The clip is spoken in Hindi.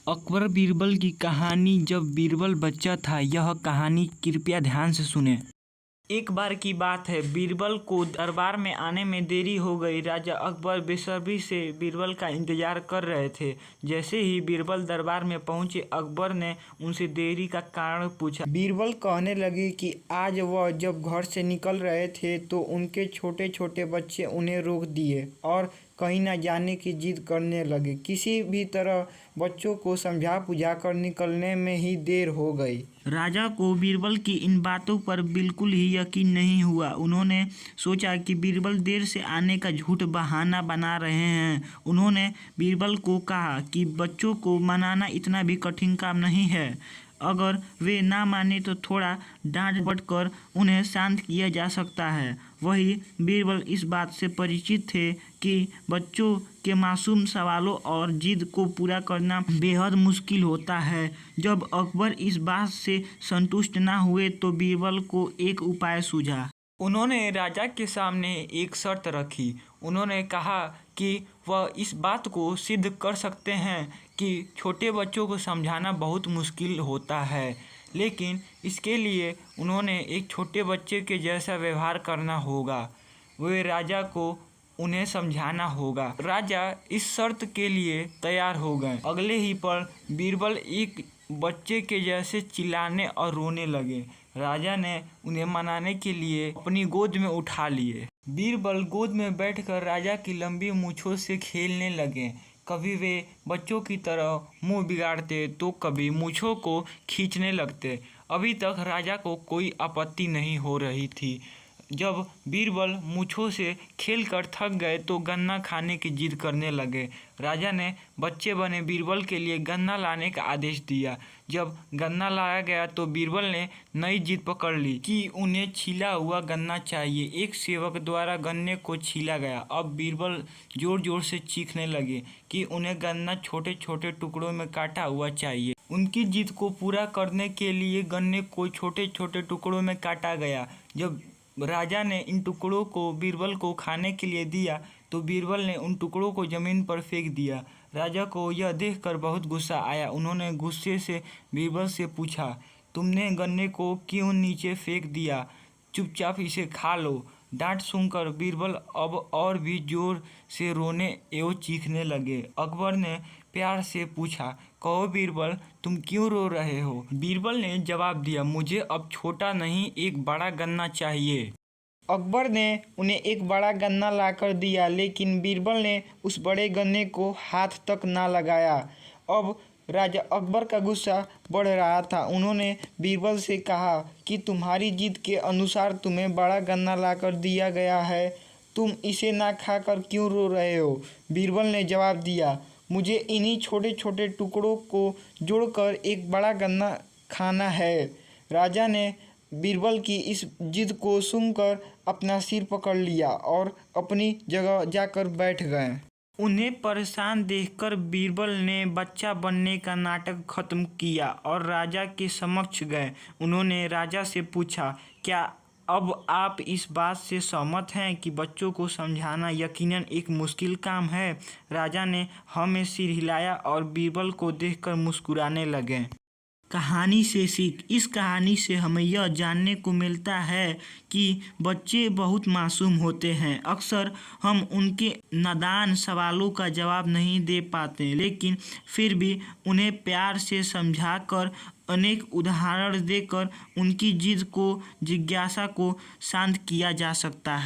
अकबर बीरबल की कहानी। जब बीरबल बच्चा था। यह कहानी कृपया ध्यान से सुने। एक बार की बात है, बीरबल को दरबार में आने में देरी हो गई। राजा अकबर बेसब्री से बीरबल का इंतजार कर रहे थे। जैसे ही बीरबल दरबार में पहुंचे, अकबर ने उनसे देरी का कारण पूछा। बीरबल कहने लगे कि आज वह जब घर से निकल रहे थे तो उनके छोटे छोटे बच्चे उन्हें रोक दिए और कहीं न जाने की जिद करने लगे। किसी भी तरह बच्चों को समझा बुझा कर निकलने में ही देर हो गई। राजा को बीरबल की इन बातों पर बिल्कुल ही यकीन नहीं हुआ। उन्होंने सोचा कि बीरबल देर से आने का झूठ बहाना बना रहे हैं। उन्होंने बीरबल को कहा कि बच्चों को मनाना इतना भी कठिन काम नहीं है। अगर वे ना माने तो थोड़ा डांट डपट कर उन्हें शांत किया जा सकता है। वही बीरबल इस बात से परिचित थे कि बच्चों के मासूम सवालों और जिद को पूरा करना बेहद मुश्किल होता है। जब अकबर इस बात से संतुष्ट ना हुए तो बीरबल को एक उपाय सूझा। उन्होंने राजा के सामने एक शर्त रखी। उन्होंने कहा कि वह इस बात को सिद्ध कर सकते हैं कि छोटे बच्चों को समझाना बहुत मुश्किल होता है, लेकिन इसके लिए उन्होंने एक छोटे बच्चे के जैसा व्यवहार करना होगा। वे राजा को उन्हें समझाना होगा। राजा इस शर्त के लिए तैयार हो गए। अगले ही पल बीरबल एक बच्चे के जैसे चिल्लाने और रोने लगे। राजा ने उन्हें मनाने के लिए अपनी गोद में उठा लिए। बीरबल गोद में बैठकर राजा की लंबी मूंछों से खेलने लगे। कभी वे बच्चों की तरह मुंह बिगाड़ते तो कभी मूंछों को खींचने लगते। अभी तक राजा को कोई आपत्ति नहीं हो रही थी। जब बीरबल मूंछों से खेलकर थक गए तो गन्ना खाने की जिद करने लगे। राजा ने बच्चे बने बीरबल के लिए गन्ना लाने का आदेश दिया। जब गन्ना लाया गया तो बीरबल ने नई जिद पकड़ ली कि उन्हें छिला हुआ गन्ना चाहिए। एक सेवक द्वारा गन्ने को छीला गया। अब बीरबल जोर जोर से चीखने लगे कि उन्हें गन्ना छोटे छोटे टुकड़ों में काटा हुआ चाहिए। उनकी जिद को पूरा करने के लिए गन्ने को छोटे छोटे टुकड़ों में काटा गया। जब राजा ने इन टुकड़ों को बीरबल को खाने के लिए दिया तो बीरबल ने उन टुकड़ों को जमीन पर फेंक दिया। राजा को यह देखकर बहुत गुस्सा आया। उन्होंने गुस्से से बीरबल से पूछा, तुमने गन्ने को क्यों नीचे फेंक दिया? चुपचाप इसे खा लो। डांट सुनकर बीरबल अब और भी जोर से रोने एवं चीखने लगे। अकबर ने प्यार से पूछा, कहो बीरबल, तुम क्यों रो रहे हो? बीरबल ने जवाब दिया, मुझे अब छोटा नहीं एक बड़ा गन्ना चाहिए। अकबर ने उन्हें एक बड़ा गन्ना लाकर दिया, लेकिन बीरबल ने उस बड़े गन्ने को हाथ तक ना लगाया। अब राजा अकबर का गुस्सा बढ़ रहा था। उन्होंने बीरबल से कहा कि तुम्हारी जिद के अनुसार तुम्हें बड़ा गन्ना लाकर दिया गया है, तुम इसे ना खाकर क्यों रो रहे हो? बीरबल ने जवाब दिया, मुझे इन्हीं छोटे छोटे टुकड़ों को जोड़कर एक बड़ा गन्ना खाना है। राजा ने बीरबल की इस जिद को सुनकर अपना सिर पकड़ लिया और अपनी जगह जाकर बैठ गए। उन्हें परेशान देखकर बीरबल ने बच्चा बनने का नाटक खत्म किया और राजा के समक्ष गए। उन्होंने राजा से पूछा, क्या अब आप इस बात से सहमत हैं कि बच्चों को समझाना यकीनन एक मुश्किल काम है? राजा ने हाँ में सिर हिलाया और बीरबल को देखकर मुस्कुराने लगे। कहानी से सीख। इस कहानी से हमें यह जानने को मिलता है कि बच्चे बहुत मासूम होते हैं। अक्सर हम उनके नादान सवालों का जवाब नहीं दे पाते, लेकिन फिर भी उन्हें प्यार से समझाकर, अनेक उदाहरण देकर उनकी जिद को, जिज्ञासा को शांत किया जा सकता है।